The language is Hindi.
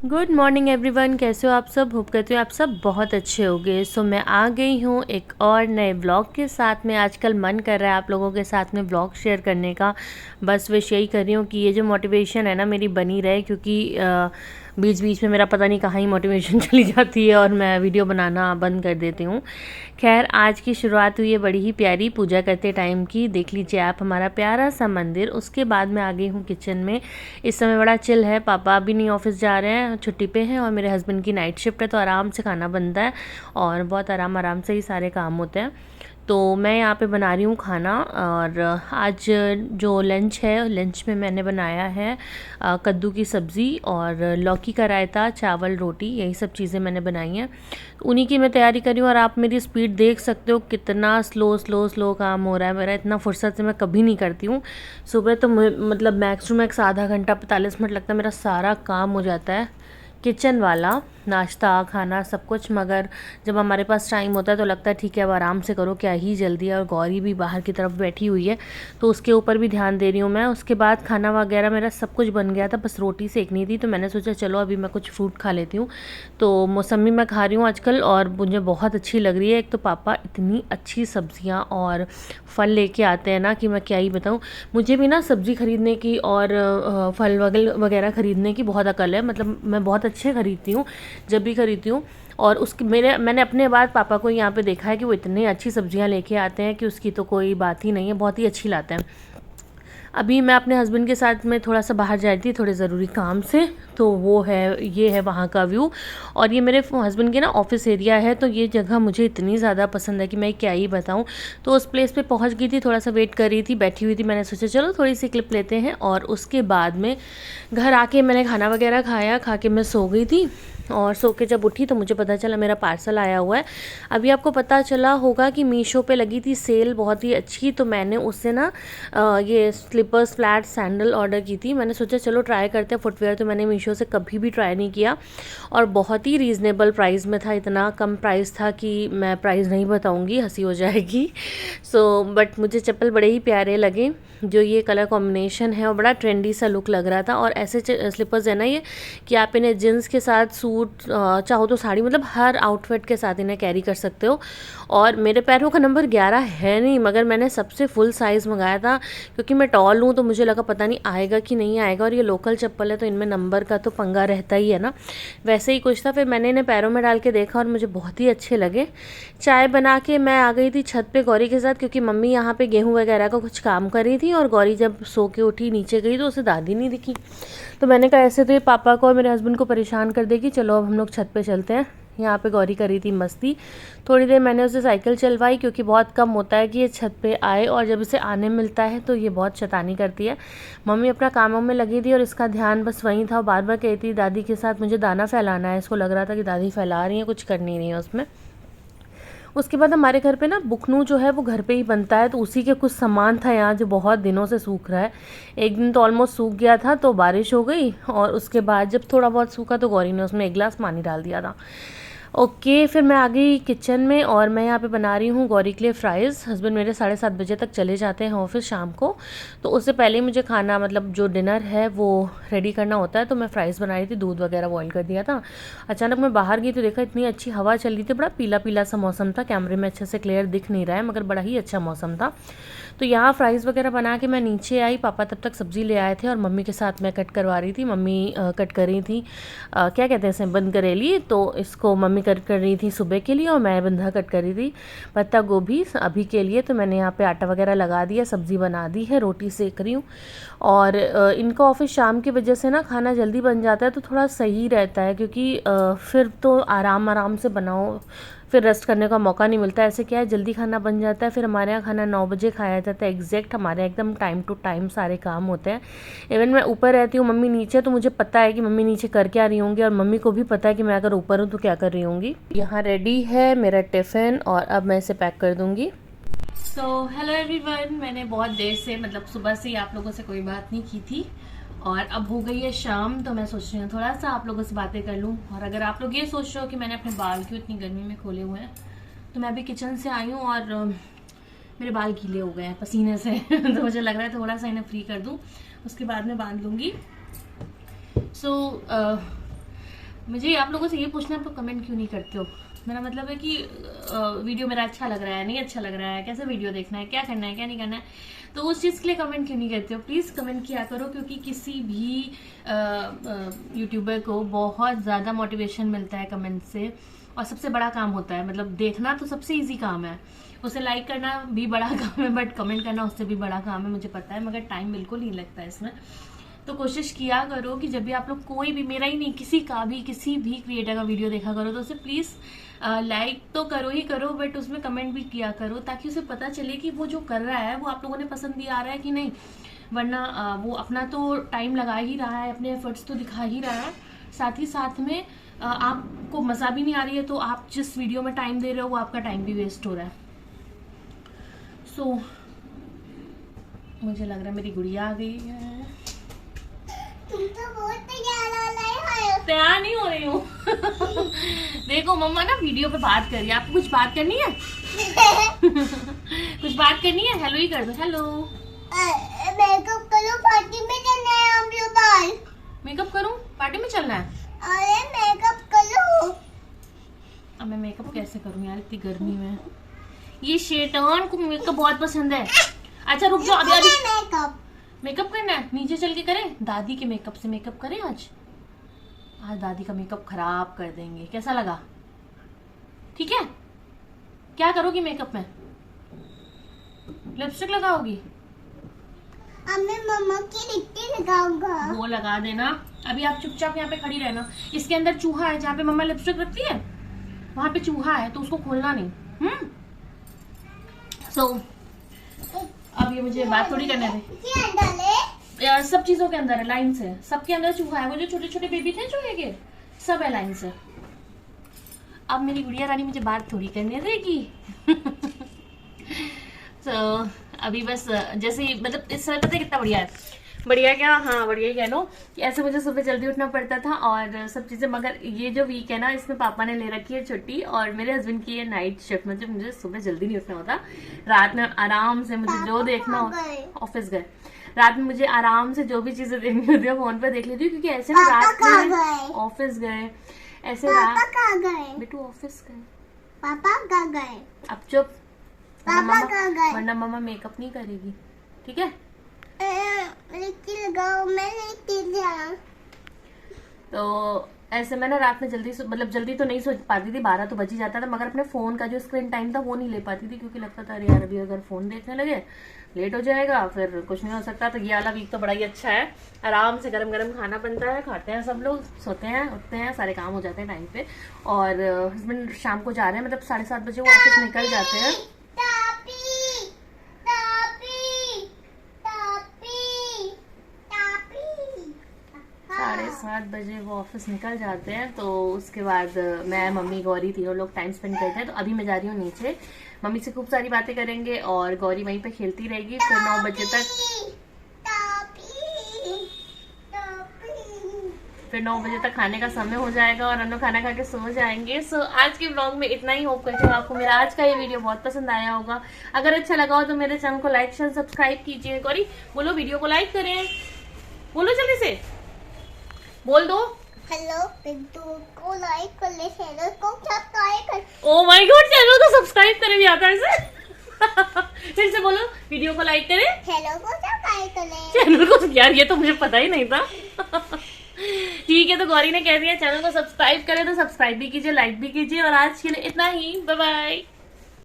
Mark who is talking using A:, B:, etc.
A: गुड मॉर्निंग एवरीवन, कैसे हो आप सब। होप करती हूँ आप सब बहुत अच्छे होंगे। सो मैं आ गई हूँ एक और नए ब्लॉग के साथ में। आजकल मन कर रहा है आप लोगों के साथ में ब्लॉग शेयर करने का। बस विश यही कर रही हूँ कि ये जो मोटिवेशन है ना मेरी बनी रहे, क्योंकि बीच बीच में मेरा पता नहीं कहाँ ही मोटिवेशन चली जाती है और मैं वीडियो बनाना बंद कर देती हूँ। खैर, आज की शुरुआत हुई है बड़ी ही प्यारी पूजा करते टाइम की। देख लीजिए आप हमारा प्यारा सा मंदिर। उसके बाद मैं आ गई हूँ किचन में। इस समय बड़ा चिल है, पापा अभी नहीं ऑफिस जा रहे हैं, छुट्टी पे हैं, और मेरे हस्बैंड की नाइट शिफ्ट है, तो आराम से खाना बनता है और बहुत आराम आराम से ही सारे काम होते हैं। तो मैं यहाँ पे बना रही हूँ खाना। और आज जो लंच है, लंच में मैंने बनाया है कद्दू की सब्ज़ी और लौकी का रायता, चावल, रोटी, यही सब चीज़ें मैंने बनाई हैं। उन्हीं की मैं तैयारी कर रही हूँ। और आप मेरी स्पीड देख सकते हो कितना स्लो स्लो स्लो काम हो रहा है मेरा। इतना फुर्सत से मैं कभी नहीं करती हूँ। सुबह तो मतलब मैक्स टू मैक्स आधा घंटा 45 मिनट लगता है, मेरा सारा काम हो जाता है किचन वाला, नाश्ता खाना सब कुछ। मगर जब हमारे पास टाइम होता है तो लगता है ठीक है अब आराम से करो, क्या ही जल्दी है। और गौरी भी बाहर की तरफ बैठी हुई है तो उसके ऊपर भी ध्यान दे रही हूँ मैं। उसके बाद खाना वगैरह मेरा सब कुछ बन गया था, बस रोटी सेकनी थी। तो मैंने सोचा चलो अभी मैं कुछ फ्रूट खा लेती हूँ। तो मौसमी मैं खा रही हूँ आजकल और मुझे बहुत अच्छी लग रही है। एक तो पापा इतनी अच्छी सब्जियाँ और फल लेके आते हैं ना कि मैं क्या ही बताऊँ। मुझे भी ना सब्ज़ी खरीदने की और फल वगैरह खरीदने की बहुत अकल है। मतलब मैं बहुत अच्छे खरीदती हूँ जब भी खरीदती हूँ। और उसकी मैंने अपने बाद पापा को यहाँ पे देखा है कि वो इतनी अच्छी सब्जियाँ लेके आते हैं कि उसकी तो कोई बात ही नहीं है, बहुत ही अच्छी लाते हैं। अभी मैं अपने हस्बैंड के साथ में थोड़ा सा बाहर जा रही थी थोड़े ज़रूरी काम से, तो वो है, ये है वहाँ का व्यू। और ये मेरे हस्बैंड के ना ऑफिस एरिया है, तो ये जगह मुझे इतनी ज़्यादा पसंद है कि मैं क्या ही बताऊँ। तो उस प्लेस पे पहुँच गई थी, थोड़ा सा वेट कर रही थी, बैठी हुई थी। मैंने सोचा चलो थोड़ी सी क्लिप लेते हैं। और उसके बाद में घर आके मैंने खाना वगैरह खाया, खा के मैं सो गई थी। और सो के जब उठी तो मुझे पता चला मेरा पार्सल आया हुआ है। अभी आपको पता चला होगा कि मीशो पे लगी थी सेल बहुत ही अच्छी, तो मैंने उससे ना ये स्लीपर्स फ्लैट सैंडल ऑर्डर की थी। मैंने सोचा चलो ट्राई करते हैं फुटवेयर, तो मैंने मीशो से कभी भी ट्राई नहीं किया और बहुत ही रीज़नेबल प्राइस में था। इतना कम प्राइस था कि मैं प्राइस नहीं बताऊंगी, हंसी हो जाएगी। बट मुझे चप्पल बड़े ही प्यारे लगे। जो ये कलर कॉम्बिनेशन है और बड़ा ट्रेंडी सा लुक लग रहा था। और ऐसे स्लीपर्स है ना ये कि आप इन्हें जींस के साथ, सूट, चाहो तो साड़ी, मतलब हर आउटफिट के साथ इन्हें कैरी कर सकते हो। और मेरे पैरों का नंबर 11 है नहीं, मगर मैंने सबसे फुल साइज़ मंगाया था क्योंकि मैं टॉल हूँ, तो मुझे लगा पता नहीं आएगा कि नहीं आएगा। और ये लोकल चप्पल है तो इनमें नंबर का तो पंगा रहता ही है ना, वैसे ही कुछ था। फिर मैंने इन्हें पैरों में डाल के देखा और मुझे बहुत ही अच्छे लगे। चाय बना के मैं आ गई थी छत पे गौरी के साथ, क्योंकि मम्मी यहाँ पे गेहूँ वगैरह का कुछ काम कर रही थी। और गौरी जब सो के उठी नीचे गई तो उसे दादी नहीं दिखी। तो मैंने कहा ऐसे तो ये पापा को और मेरे हस्बैंड को परेशान कर देगी, चलो अब हम लोग छत पे चलते हैं। यहाँ पे गौरी कर रही थी मस्ती। थोड़ी देर मैंने उसे साइकिल चलवाई, क्योंकि बहुत कम होता है कि ये छत पे आए, और जब इसे आने मिलता है तो ये बहुत शैतानी करती है। मम्मी अपना कामों में लगी थी और इसका ध्यान बस वहीं था। बार बार कहती थी दादी के साथ मुझे दाना फैलाना है। इसको लग रहा था कि दादी फैला रही है, कुछ कर नहीं रही है उसमें। उसके बाद हमारे घर पे ना बुकनू जो है वो घर पे ही बनता है, तो उसी के कुछ सामान था यहाँ जो बहुत दिनों से सूख रहा है। एक दिन तो ऑलमोस्ट सूख गया था, तो बारिश हो गई और उसके बाद जब थोड़ा बहुत सूखा तो गौरी ने उसमें 1 गिलास पानी डाल दिया था। ओके, फिर मैं आ गई किचन में और मैं यहाँ पे बना रही हूँ गौरी के लिए फ्राइज़। हस्बैंड मेरे 7:30 बजे तक चले जाते हैं ऑफिस शाम को, तो उससे पहले ही मुझे खाना, मतलब जो डिनर है वो रेडी करना होता है। तो मैं फ्राइज़ बना रही थी, दूध वगैरह बॉईल कर दिया था। अचानक मैं बाहर गई तो देखा इतनी अच्छी हवा चल रही थी, बड़ा पीला पीला सा मौसम था। कैमरे में अच्छे से क्लियर दिख नहीं रहा है मगर बड़ा ही अच्छा मौसम था। तो यहाँ फ्राइज़ वगैरह बना के मैं नीचे आई। पापा तब तक सब्ज़ी ले आए थे और मम्मी के साथ मैं कट करवा रही थी। मम्मी कट कर रही थी, क्या कहते हैं इसे, बंद करेली। तो इसको मम्मी कट कर रही थी सुबह के लिए और मैं बंधा कट कर रही थी पत्ता गोभी अभी के लिए। तो मैंने यहाँ पे आटा वगैरह लगा दिया, सब्ज़ी बना दी है, रोटी सेक रही हूँ। और इनका ऑफिस शाम की वजह से ना खाना जल्दी बन जाता है तो थोड़ा सही रहता है, क्योंकि फिर तो आराम आराम से बनाओ, फिर रेस्ट करने का मौका नहीं मिलता। ऐसे क्या है जल्दी खाना बन जाता है। फिर हमारे यहाँ खाना 9 बजे खाया जाता है एग्जैक्ट, हमारे एकदम टाइम टू टाइम सारे काम होते हैं। इवन मैं ऊपर रहती हूँ, मम्मी नीचे, तो मुझे पता है कि मम्मी नीचे कर क्या रही होंगी और मम्मी को भी पता है कि मैं अगर ऊपर हूँ तो क्या कर रही होंगी। यहाँ रेडी है मेरा टिफ़िन और अब मैं इसे पैक कर दूँगी। सो हेलो एवरीवन, मैंने बहुत देर से, मतलब सुबह से ही आप लोगों से कोई बात नहीं की थी और अब हो गई है शाम, तो मैं सोच रही हूँ थोड़ा सा आप लोगों से बातें कर लूँ। और अगर आप लोग ये सोच रहे हो कि मैंने अपने बाल क्यों इतनी गर्मी में खोले हुए हैं, तो मैं अभी किचन से आई हूँ और मेरे बाल गीले हो गए हैं पसीने से तो मुझे लग रहा है थोड़ा सा इन्हें फ्री कर दूँ, उसके बाद मैं बांध लूँगी। मुझे आप लोगों से ये पूछना, आप लोग कमेंट क्यों नहीं करते हो? मेरा मतलब है कि वीडियो मेरा अच्छा लग रहा है, नहीं अच्छा लग रहा है, कैसे वीडियो देखना है, क्या करना है, क्या नहीं करना है, तो उस चीज़ के लिए कमेंट क्यों नहीं करते हो? प्लीज़ कमेंट किया करो, क्योंकि किसी भी यूट्यूबर को बहुत ज़्यादा मोटिवेशन मिलता है कमेंट से, और सबसे बड़ा काम होता है, मतलब देखना तो सबसे ईजी काम है, उसे लाइक करना भी बड़ा काम है, बट कमेंट करना उससे भी बड़ा काम है, मुझे पता है, मगर टाइम बिल्कुल नहीं लगता है इसमें। तो कोशिश किया करो कि जब भी आप लोग कोई भी, मेरा ही नहीं, किसी भी क्रिएटर का वीडियो देखा करो तो उसे प्लीज़ लाइक तो करो ही करो, बट उसमें कमेंट भी किया करो, ताकि उसे पता चले कि वो जो कर रहा है वो आप लोगों ने पसंद भी आ रहा है कि नहीं। वरना वो अपना तो टाइम लगा ही रहा है, अपने एफर्ट्स तो दिखा ही रहा है, साथ ही साथ में आपको मज़ा भी नहीं आ रही है, तो आप जिस वीडियो में टाइम दे रहे हो वो आपका टाइम भी वेस्ट हो रहा है। सो मुझे लग रहा है मेरी गुड़िया आ गई है।
B: तुम तो बहुत तैयार
A: तैयार नहीं हो रही हूँ। देखो मम्मा ना वीडियो पे बात कर रही है, आपको कुछ बात करनी है? कुछ बात करनी है? हेलो ही कर दो, हेलो।
B: मेकअप करो, पार्टी में चलना है हम लोग बाल।
A: मेकअप करूं? पार्टी में चलना है?
B: अरे मेकअप करो।
A: अब मैं मेकअप कैसे करूं यार, इतनी गर्मी में? ये शैतान को मेकअप बहुत पसंद है। अच्छा रुक जाओ, अभी मेकअप करना है, नीचे चल के करें? दादी के मेकअप से मेकअप करें आज दादी का मेकअप खराब कर देंगे, कैसा लगा? ठीक है? क्या करोगी मेकअप में? लिपस्टिक लगाओगी?
B: अब मैं मम्मा की लिपस्टिक लगाऊंगा।
A: वो लगा देना, अभी आप चुपचाप यहाँ पे खड़ी रहना। इसके अंदर चूहा है, जहाँ पे मम्मा लिपस्टिक रखती है वहां पे चूहा है, तो उसको खोलना नहीं। सो अब ये मुझे बात थोड़ी करने दे। सब चीजों के अंदर है, लाइन से सबके अंदर चूहा है, वो जो छोटे छोटे बेबी थे चूहे के, सब है लाइन से। अब मेरी गुड़िया रानी मुझे बात थोड़ी करने देगी। तो अभी बस जैसे मतलब इस समय पता है कितना बढ़िया है, बढ़िया क्या, हाँ बढ़िया ही कह लो कि ऐसे मुझे सुबह जल्दी उठना पड़ता था और सब चीज़ें, मगर ये जो वीक है ना इसमें पापा ने ले रखी है छुट्टी और मेरे हस्बैंड की है नाइट शिफ्ट, मतलब मुझे सुबह जल्दी नहीं उठना होता, रात में आराम से मुझे जो देखना हो, ऑफिस गए, रात में मुझे आराम से जो भी चीज़ें देखनी होती है फोन पे देख लेती हूँ, क्योंकि ऐसे ना रात में ऑफिस गए, ऐसे रात बेटू ऑफिस गए,
B: पापा कहाँ गए?
A: अब चुप,
B: पापा कहाँ गए?
A: वरना मम्मा मेकअप नहीं करेगी, ठीक है? तो ऐसे मैं ना रात में जल्दी मतलब जल्दी तो नहीं सो पाती थी, 12 तो बज ही जाता था, मगर अपने फ़ोन का जो स्क्रीन टाइम था वो नहीं ले पाती थी, क्योंकि लगता था अरे यार अभी अगर फ़ोन देखने लगे लेट हो जाएगा, फिर कुछ नहीं हो सकता। तो ये वाला वीक तो बड़ा ही अच्छा है, आराम से गरम गरम खाना बनता है, खाते हैं सब लोग, सोते हैं, उठते हैं, सारे काम हो जाते हैं टाइम पे। और हस्बैंड शाम को जा रहे हैं, मतलब 7:30 बजे वो ऑफिस निकल जाते हैं। 7:30 बजे वो ऑफिस निकल जाते हैं, तो उसके बाद मैं मम्मी गौरी तीनों लोग टाइम स्पेंड करते हैं। तो अभी मैं जा रही हूँ नीचे, मम्मी से खूब सारी बातें करेंगे और गौरी वहीं पे खेलती रहेगी, फिर 9 बजे तक खाने का समय हो जाएगा और हम लोग खाना खा के सो जाएंगे। सो आज के व्लॉग में इतना ही, होप करती हूँ आपको मेरा आज का ये वीडियो बहुत पसंद आया होगा। अगर अच्छा लगा हो तो मेरे चैनल को लाइक शेयर सब्सक्राइब कीजिए। गौरी बोलो वीडियो को लाइक करें, बोलो जल्दी से बोल दो।
B: हेलो, वीडियो को लाइक कर ले, चैनल को सब्सक्राइब कर।
A: ओह माय गॉड, चैनल को सब्सक्राइब करें भी आता है इसे। फिर से बोलो, वीडियो को लाइक करें,
B: चैनल को सब्सक्राइब कर ले,
A: चैनल को। यार ये तो मुझे पता ही नहीं था। ठीक है, तो गौरी ने कह दिया चैनल को सब्सक्राइब करें, तो सब्सक्राइब भी कीजिए, लाइक भी कीजिए, और आज के लिए इतना ही, बाय बाय।